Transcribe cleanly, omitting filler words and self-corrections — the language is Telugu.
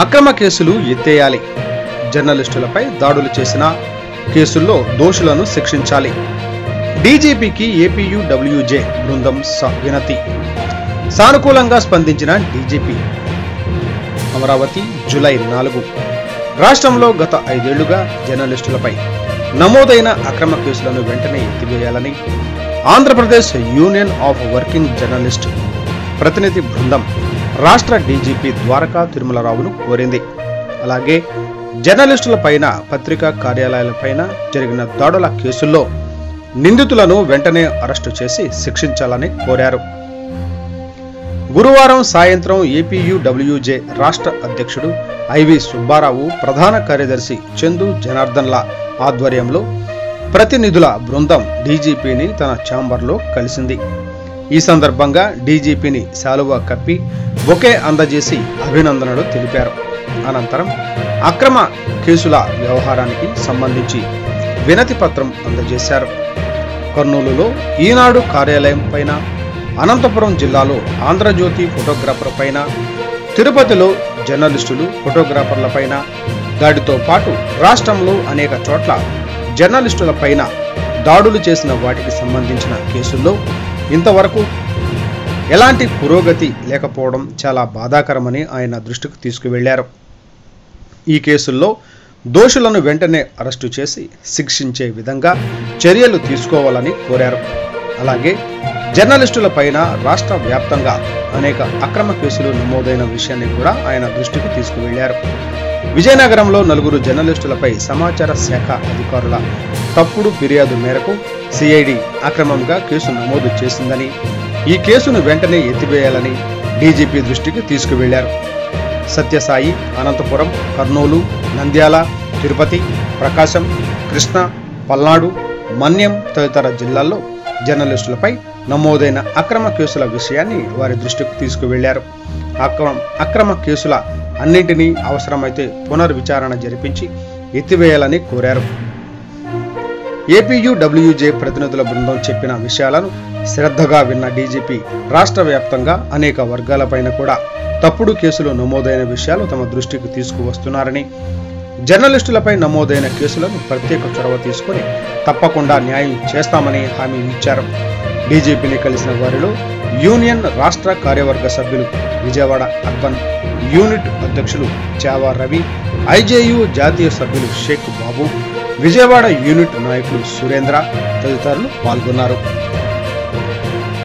అక్రమ కేసులు ఎత్తేయాలి. జర్నలిస్టులపై దాడులు చేసిన కేసుల్లో దోషులను శిక్షించాలి. డీజీపీకి ఏపీయూడబ్ల్యూజే బృందం వినతి. సానుకూలంగా స్పందించిన డీజీపీ. అమరావతి జూలై 4. రాష్ట్రంలో గత 5 ఏళ్లుగా జర్నలిస్టులపై నమోదైన అక్రమ కేసులను వెంటనే ఎత్తివేయాలని Andhra Pradesh union of working journalist ప్రతినిధి బృందం రాష్ట్ర డీజీపీ ద్వారకా తిరుమలరావును కోరింది. అలాగే జర్నలిస్టులపైన, పత్రికా కార్యాలయాలపైన జరిగిన దాడుల కేసుల్లో నిందితులను వెంటనే అరెస్టు చేసి శిక్షించాలని కోరారు. గురువారం సాయంత్రం ఏపీయూడబ్ల్యూజే రాష్ట్ర అధ్యక్షుడు ఐవి సుబ్బారావు, ప్రధాన కార్యదర్శి చందు జనార్దన్ల ఆధ్వర్యంలో ప్రతినిధుల బృందం డీజీపీని తన ఛాంబర్లో కలిసింది. ఈ సందర్భంగా డీజీపీని శాలువా కప్పి బొకే అందజేసి అభినందనలు తెలిపారు. అనంతరం అక్రమ కేసుల వ్యవహారానికి సంబంధించి వినతి పత్రం అందజేశారు. కర్నూలులో ఈనాడు కార్యాలయం పైన, అనంతపురం జిల్లాలో ఆంధ్రజ్యోతి ఫోటోగ్రాఫర్ పైన, తిరుపతిలో జర్నలిస్టులు, ఫోటోగ్రాఫర్ల పైన దాడితో పాటు రాష్ట్రంలో అనేక చోట్ల జర్నలిస్టుల పైన దాడులు చేసిన వాటికి సంబంధించిన కేసుల్లో ఇంతవరకు ఎలాంటి పురోగతి లేకపోవడం చాలా బాధాకరమని ఆయన దృష్టికి తీసుకువెళ్లారు. ఈ కేసుల్లో దోషులను వెంటనే అరెస్టు చేసి శిక్షించే విధంగా చర్యలు తీసుకోవాలని కోరారు. అలాగే జర్నలిస్టుల పైన రాష్ట్ర వ్యాప్తంగా అనేక అక్రమ కేసులు నమోదైన విషయాన్ని కూడా ఆయన దృష్టికి తీసుకువెళ్లారు. విజయనగరంలో 4 జర్నలిస్టులపై సమాచార శాఖ అధికారుల తప్పుడు ఫిర్యాదు మేరకు సిఐడి అక్రమంగా కేసు నమోదు చేసిందని, ఈ కేసును వెంటనే ఎత్తివేయాలని డీజీపీ దృష్టికి తీసుకువెళ్లారు. సత్యసాయి, అనంతపురం, కర్నూలు, నంద్యాల, తిరుపతి, ప్రకాశం, కృష్ణా, పల్నాడు, మన్యం తదితర జిల్లాల్లో జర్నలిస్టులపై నమోదైన అక్రమ కేసుల విషయాన్ని వారి దృష్టికి తీసుకువెళ్లారు. అక్రమ కేసుల అన్నింటినీ అవసరమైతే పునర్విచారణ జరిపించి ఎత్తివేయాలని కోరారు. ఏపీయూడబ్ల్యూజే ప్రతినిధుల బృందం చెప్పిన విషయాలను శ్రద్ధగా విన్న డీజీపీ రాష్ట్ర వ్యాప్తంగా అనేక వర్గాలపైన కూడా తప్పుడు కేసులు నమోదైన విషయాలు తమ దృష్టికి తీసుకువస్తున్నారని, జర్నలిస్టులపై నమోదైన కేసులను ప్రత్యేక చొరవ తీసుకుని తప్పకుండా న్యాయం చేస్తామని హామీ ఇచ్చారు. డీజీపీని కలిసిన వారిలో యూనియన్ రాష్ట్ర కార్యవర్గ సభ్యులు విజయవాడ అర్బన్ యూనిట్ అధ్యక్షులు చావా రవి, ఐజేయు జాతీయ సభ్యులు షేక్ బాబు, విజయవాడ యూనిట్ నాయకులు సురేంద్ర తదితరులు పాల్గొన్నారు.